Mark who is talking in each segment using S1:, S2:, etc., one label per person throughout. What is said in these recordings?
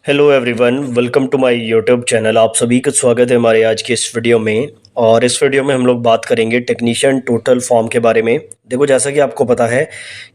S1: Hello everyone, welcome to my YouTube channel. आप सभी का स्वागत है हमारे आज के इस वीडियो में। और इस वीडियो में हम लोग बात करेंगे टेक्नीशियन टोटल फॉर्म के बारे में। देखो, जैसा कि आपको पता है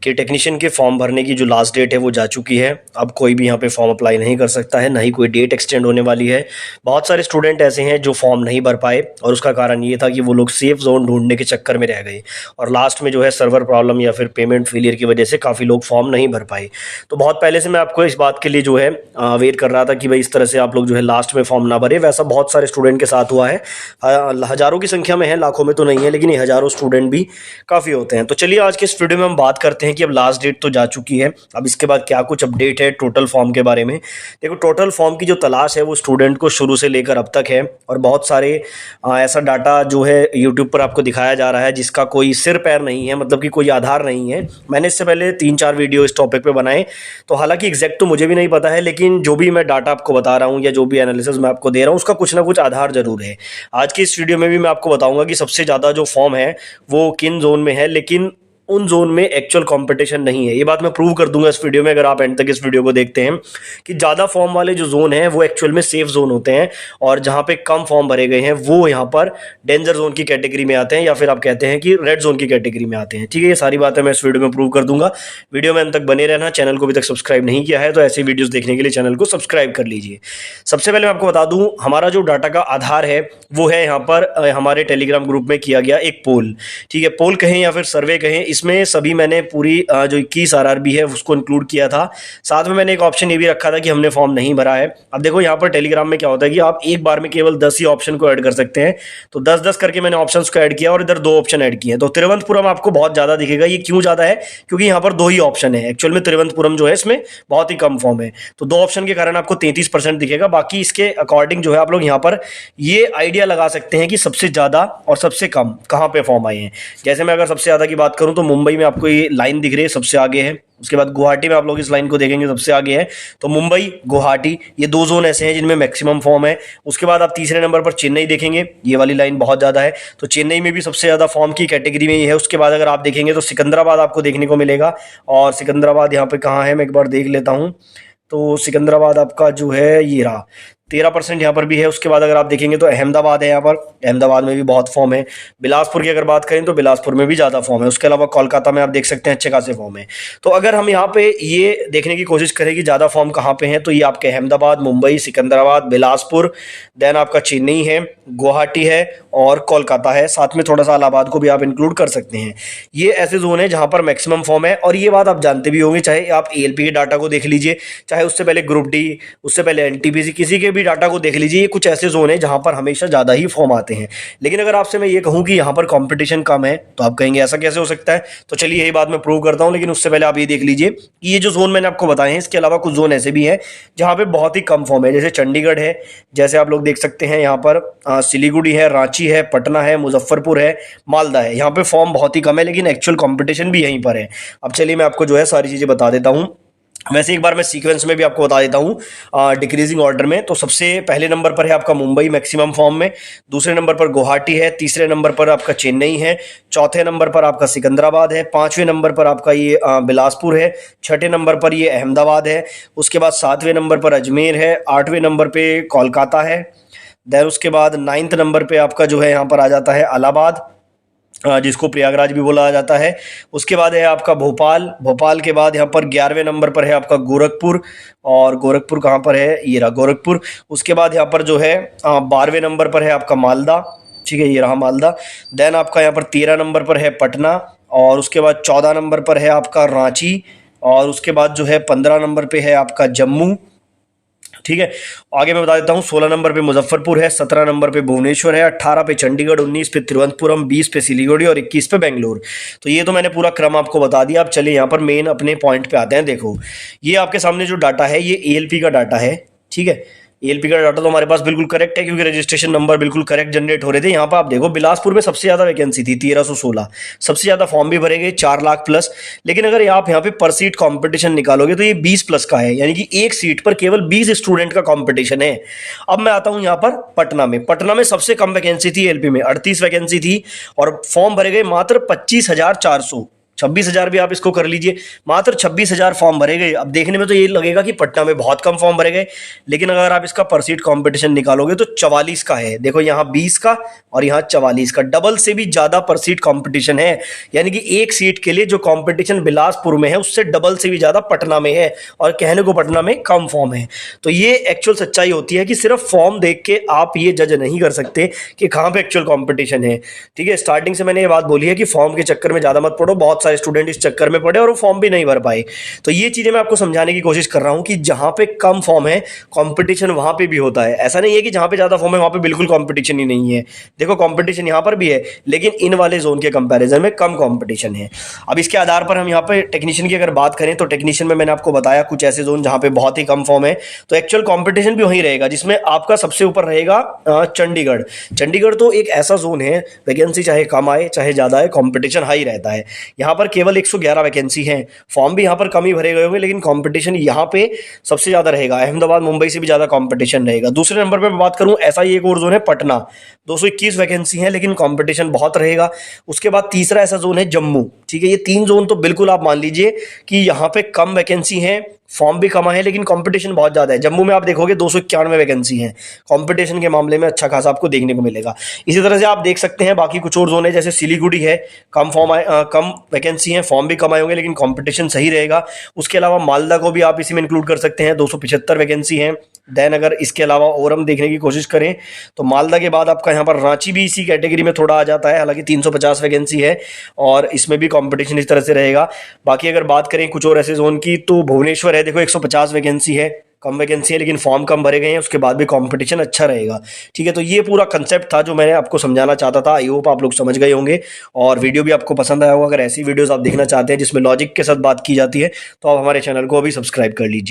S1: कि टेक्नीशियन के फॉर्म भरने की जो लास्ट डेट है वो जा चुकी है। अब कोई भी यहाँ पे फॉर्म अप्लाई नहीं कर सकता है, ना ही कोई डेट एक्सटेंड होने वाली है। बहुत सारे स्टूडेंट ऐसे हैं जो फॉर्म नहीं भर पाए और उसका कारण ये था कि वो लोग सेफ जोन ढूंढने के चक्कर में रह गए और लास्ट में जो है सर्वर प्रॉब्लम या फिर पेमेंट फेलियर की वजह से काफ़ी लोग फॉर्म नहीं भर पाए। तो बहुत पहले से मैं आपको इस बात के लिए जो है वेट कर रहा था कि भाई इस तरह से आप लोग जो है लास्ट में फॉर्म ना भरे। वैसा बहुत सारे स्टूडेंट के साथ हुआ है, हज़ारों की संख्या में है, लाखों में तो नहीं है, लेकिन ये हज़ारों स्टूडेंट भी काफ़ी होते हैं। तो चलिए आज के इस वीडियो में हम बात करते हैं कि अब लास्ट डेट तो जा चुकी है, अब इसके बाद क्या कुछ अपडेट है टोटल फॉर्म के बारे में। देखो, टोटल फॉर्म की जो तलाश है वो स्टूडेंट को शुरू से लेकर अब तक है और बहुत सारे ऐसा डाटा जो है यूट्यूब पर आपको दिखाया जा रहा है जिसका कोई सिर पैर नहीं है, मतलब कि कोई आधार नहीं है। मैंने इससे पहले 3-4 वीडियो इस टॉपिक पे बनाए, तो हालांकि एग्जैक्ट तो मुझे भी नहीं पता है, लेकिन जो भी मैं डाटा आपको बता रहा हूँ या जो भी एनालिसिस मैं आपको दे रहा हूँ उसका कुछ ना कुछ आधार जरूर है। आज की इस वीडियो में भी मैं आपको बताऊंगा कि सबसे ज़्यादा जो फॉर्म है वो किन जोन में है, लेकिन उन जोन में एक्चुअल कंपटीशन नहीं है। ये बात मैं प्रूव कर दूंगा इस वीडियो में, अगर आप एंड तक इस वीडियो को देखते हैं, कि ज़्यादा फॉर्म वाले जो जोन हैं वो एक्चुअल में सेफ जोन होते हैं और जहाँ पे कम फॉर्म भरे गए हैं वो यहाँ पर डेंजर जोन की कैटेगरी में आते हैं, या फिर आप कहते हैं कि रेड जोन की कैटेगरी में आते हैं। ठीक है, ये सारी बातें मैं इस वीडियो में प्रूव कर दूंगा। वीडियो में अंत तक बने रहना। चैनल को अभी तक सब्सक्राइब नहीं किया है तो ऐसी वीडियोस देखने के लिए चैनल को सब्सक्राइब कर लीजिए। सबसे पहले मैं आपको बता दूं, हमारा जो डाटा का आधार है वो है यहाँ पर हमारे टेलीग्राम ग्रुप में किया गया एक पोल। ठीक है, पोल कहें या फिर सर्वे कहें, इसमें सभी मैंने पूरी जो 21 आरआरबी है उसको इंक्लूड किया था। साथ में मैंने एक ऑप्शन ये भी रखा था कि हमने फॉर्म नहीं भरा है। अब देखो, यहाँ पर टेलीग्राम में क्या होता है कि आप एक बार में केवल 10 ही ऑप्शन को ऐड कर सकते हैं, तो 10-10 करके मैंने ऑप्शन को ऐड किया और इधर 2 ऑप्शन ऐड किए हैं। तो तिरुवनंतपुरम आपको बहुत ज्यादा दिखेगा। ये क्यों ज्यादा है? क्योंकि यहाँ पर 2 ही ऑप्शन है। एक्चुअल में तिरुवनंतपुरम जो है इसमें बहुत ही कम फॉर्म है, तो 2 ऑप्शन के कारण आपको 33% दिखेगा। बाकी इसके अकॉर्डिंग जो है आप लोग यहाँ पर ये आइडिया लगा सकते हैं कि सबसे ज्यादा और सबसे कम कहाँ पे फॉर्म आए हैं। जैसे मैं अगर सबसे ज्यादा की बात करूं तो मुंबई में आपको ये लाइन दिख रही है, सबसे आगे है। उसके बाद गुवाहाटी में आप लोग इस लाइन को देखेंगे, सबसे आगे है। तो मुंबई, गुवाहाटी, ये 2 जोन ऐसे हैं जिनमें मैक्सिमम फॉर्म है। उसके बाद आप तीसरे नंबर पर चेन्नई देखेंगे, ये वाली लाइन बहुत ज़्यादा है, तो चेन्नई में भी सबसे ज़्यादा फॉर्म की कैटेगरी में ये है। उसके बाद अगर आप देखेंगे तो सिकंदराबाद आपको देखने को मिलेगा, और सिकंदराबाद यहाँ पे कहाँ है मैं एक बार देख लेता हूँ। तो सिकंदराबाद आपका जो है ये रहा, 13% यहाँ पर भी है। उसके बाद अगर आप देखेंगे तो अहमदाबाद है, यहाँ पर अहमदाबाद में भी बहुत फॉर्म है। बिलासपुर की अगर बात करें तो बिलासपुर में भी ज़्यादा फॉर्म है। उसके अलावा कोलकाता में आप देख सकते हैं अच्छे खासे फॉर्म है। तो अगर हम यहाँ पे ये देखने की कोशिश करें कि ज़्यादा फॉर्म कहाँ पे हैं, तो ये आपके अहमदाबाद, मुंबई, सिकंदराबाद, बिलासपुर, देन आपका चेन्नई है, गुवाहाटी है और कोलकाता है। साथ में थोड़ा सा इलाहाबाद को भी आप इंक्लूड कर सकते हैं। ये ऐसे जोन है जहाँ पर मैक्सिमम फॉर्म है, और ये बात आप जानते भी होंगे, चाहे आप एएलपी के डाटा को देख लीजिए, चाहे उससे पहले ग्रुप डी, उससे पहले एनटीपीसी, किसी के भी डाटा को देख लीजिए, ये कुछ ऐसे जोन है जहां पर हमेशा ज्यादा ही फॉर्म आते हैं। लेकिन अगर आपसे मैं ये कहूं कि यहां पर कंपटीशन कम है, तो आप कहेंगे ऐसा कैसे हो सकता है? तो चलिए यही बात मैं प्रूव करता हूं, लेकिन उससे पहले आप ये देख लीजिए कि ये जो जोन मैंने आपको बताए हैं, इसके अलावा कुछ जोन ऐसे भी हैं जहां पे बहुत ही कम फॉर्म है। जैसे चंडीगढ़ है, जैसे आप लोग देख सकते हैं यहाँ पर सिलीगुड़ी है, रांची है, पटना है, मुजफ्फरपुर है, मालदा है। यहाँ पे फॉर्म बहुत ही कम है, लेकिन एक्चुअल कंपटीशन भी यहीं पर है। अब चलिए मैं आपको जो है सारी चीजें बता देता हूँ। वैसे एक बार मैं सीक्वेंस में भी आपको बता देता हूँ डिक्रीजिंग ऑर्डर में। तो सबसे पहले नंबर पर है आपका मुंबई मैक्सिमम फॉर्म में, दूसरे नंबर पर गुवाहाटी है, तीसरे नंबर पर आपका चेन्नई है, चौथे नंबर पर आपका सिकंदराबाद है, पांचवें नंबर पर आपका ये बिलासपुर है, छठे नंबर पर ये अहमदाबाद है, उसके बाद सातवें नंबर पर अजमेर है, आठवें नंबर पे कोलकाता है, देन उसके बाद 9th नंबर पे आपका जो है यहाँ पर आ जाता है इलाहाबाद, जिसको प्रयागराज भी बोला जाता है। उसके बाद है आपका भोपाल, भोपाल के बाद यहाँ पर 11वें नंबर पर है आपका गोरखपुर, और गोरखपुर कहाँ पर है? ये रहा गोरखपुर। उसके बाद यहाँ पर जो है 12वें नंबर पर है आपका मालदा। ठीक है, ये रहा मालदा। देन आपका यहाँ पर 13 नंबर पर है पटना, और उसके बाद 14 नंबर पर है आपका रांची, और उसके बाद जो है 15 नंबर पे है आपका जम्मू। ठीक है, आगे मैं बता देता हूँ, 16 नंबर पे मुजफ्फरपुर है, 17 नंबर पे भुवनेश्वर है, 18 पे चंडीगढ़, 19 पे तिरुवनंतपुरम, 20 पे सिलीगुड़ी और 21 पे बेंगलुरु। तो ये तो मैंने पूरा क्रम आपको बता दिया। अब चलिए यहाँ पर मेन अपने पॉइंट पे आते हैं। देखो, ये आपके सामने जो डाटा है ये एएलपी का डाटा है। ठीक है, एएलपी का डाटा तो हमारे पास बिल्कुल करेक्ट है, क्योंकि रजिस्ट्रेशन नंबर बिल्कुल करेक्ट जनरेट हो रहे थे। यहाँ पर आप देखो, बिलासपुर में सबसे ज्यादा वैकेंसी थी 1316, सबसे ज्यादा फॉर्म भी भरे गए 4 लाख प्लस। लेकिन अगर आप यहाँ पे पर सीट कंपटीशन निकालोगे तो ये 20 प्लस का है, यानी कि एक सीट पर केवल 20 स्टूडेंट का कंपटीशन है। अब मैं आता हूँ यहाँ पर पटना में। पटना में सबसे कम वैकेंसी थी एलपी में, 38 वैकेंसी थी, और फॉर्म भरे गए मात्र 25,400। 26,000 भी आप इसको कर लीजिए, मात्र 26,000 फॉर्म भरे गए। अब देखने में तो ये लगेगा कि पटना में बहुत कम फॉर्म भरे गए, लेकिन अगर आप इसका पर सीट कॉम्पिटिशन निकालोगे तो 44 का है। देखो यहाँ 20 का और यहाँ 44 का, डबल से भी ज्यादा पर सीट कॉम्पिटिशन है। यानी कि एक सीट के लिए जो कॉम्पिटिशन बिलासपुर में है उससे डबल से भी ज्यादा पटना में है, और कहने को पटना में कम फॉर्म है। तो ये एक्चुअल सच्चाई होती है कि सिर्फ फॉर्म देख के आप ये जज नहीं कर सकते कि कहाँ पे एक्चुअल कॉम्पिटिशन है। ठीक है, स्टार्टिंग से मैंने ये बात बोली है कि फॉर्म के चक्कर में ज्यादा मत पड़ो। बहुत सारे स्टूडेंट इस चक्कर में पड़े और वो फॉर्म भी नहीं भर पाए। तो ये चीजें मैं आपको समझाने की कोशिश कर रहा हूं कि जहां पे कम फॉर्म है कंपटीशन वहां पे भी होता है। ऐसा नहीं है कि जहां पे ज्यादा फॉर्म है वहां पे बिल्कुल कंपटीशन ही नहीं है। देखो कंपटीशन यहां पर भी है, लेकिन इन वाले जोन के कंपैरिजन में कम कंपटीशन है। अब इसके आधार पर हम यहाँ पे टेक्नीशियन की अगर बात करें तो टेक्नीशियन में मैंने आपको बताया कुछ ऐसे जोन जहां पे बहुत ही कम फॉर्म है, तो एक्चुअल कंपटीशन भी वहीं रहेगा, जिसमें आपका सबसे ऊपर रहेगा चंडीगढ़। चंडीगढ़ तो एक ऐसा जोन है, वैकेंसी चाहे कम आए चाहे ज्यादा आए कंपटीशन हाई रहता है। यहाँ पर केवल 111 वैकेंसी है, फॉर्म भी यहाँ पर कम ही भरे गए होंगे, लेकिन कंपटीशन यहाँ पे सबसे ज्यादा रहेगा। अहमदाबाद मुंबई से भी ज्यादा कंपटीशन रहेगा। दूसरे नंबर पे मैं बात करूं, ऐसा ही एक और जोन है पटना, 221 वैकेंसी है, लेकिन कंपटीशन बहुत रहेगा। उसके बाद तीसरा ऐसा जोन है जम्मू। ठीक है, ये 3 जोन तो बिल्कुल आप मान लीजिए कि यहाँ पे कम वैकेंसी है, फॉर्म भी कम है, लेकिन कंपटीशन बहुत ज्यादा है। जम्मू में आप देखोगे 291 वैकेंसी है, कंपटीशन के मामले में अच्छा खासा आपको देखने को मिलेगा। इसी तरह से आप देख सकते हैं बाकी कुछ और जोन है, जैसे सिलीगुड़ी है, कम वैकेंसी है, फॉर्म भी कम आए होंगे, लेकिन कंपटीशन सही रहेगा। उसके अलावा मालदा को भी आप इसी में इंक्लूड कर सकते हैं, 275 वैकेंसी है। देन अगर इसके अलावा और हम देखने की कोशिश करें तो मालदा के बाद आपका यहाँ पर रांची भी इसी कैटेगरी में थोड़ा आ जाता है, हालांकि 350 वैकेंसी है और इसमें भी कंपटीशन इस तरह से रहेगा। बाकी अगर बात करें कुछ और ऐसे जोन की तो भुवनेश्वर है, देखो 150 वैकेंसी है, कम वैकेंसी है लेकिन फॉर्म कम भरे गए हैं, उसके बाद भी कंपटीशन अच्छा रहेगा। ठीक है, तो ये पूरा कंसेप्ट था जो मैंने आपको समझाना चाहता था। आई होप आप लोग समझ गए होंगे और वीडियो भी आपको पसंद आया होगा। अगर ऐसी वीडियोस आप देखना चाहते हैं जिसमें लॉजिक के साथ बात की जाती है तो आप हमारे चैनल को अभी सब्सक्राइब कर लीजिए।